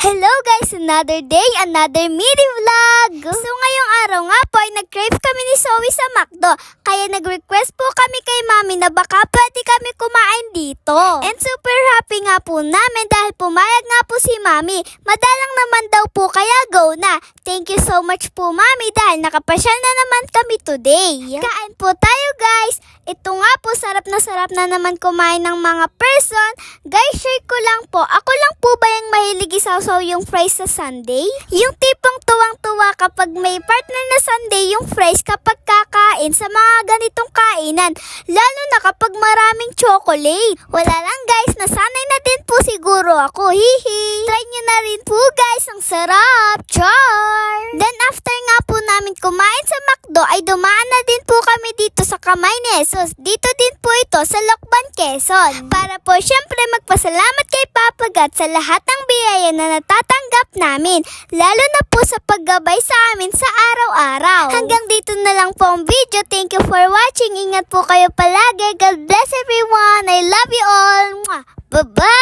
Hello guys! Another day, another mini vlog! So ngayong araw nga po ay nag-crave kami ni Zoe sa McDo. Kaya nag-request po kami kay Mami na baka pwede kami kumain dito. And super happy nga po namin dahil pumayag nga po si Mami. Madalang naman daw po kaya go na. Thank you so much po Mami dahil nakapasyal na naman kami today. Kain po tayo guys! Ito nga po, sarap na naman kumain ng mga person. Guys, share ko lang po. Ako lang po ba yung mahilig isawsaw yung fries sa sundae? Yung tipong tuwang-tuwa kapag may partner na sundae yung fries kapag kakain sa mga ganitong kainan. Lalo na kapag maraming chocolate. Wala lang guys, nasanay na din po siguro ako. Hihi! Try nyo na rin po guys, ang sarap! Char! Then after nga po namin kumain sa McDo ay dumaan na din po kami dito sa Kamay Nesos. Dito din po ito sa Lokban, Quezon. Para po syempre magpasalamat kay Papa God sa lahat ng biyaya na natatanggap namin. Lalo na po sa paggabay sa amin sa araw-araw. Hanggang dito na lang po ang video. Thank you for watching. Ingat po kayo palagi. God bless everyone. I love you all. Bye-bye.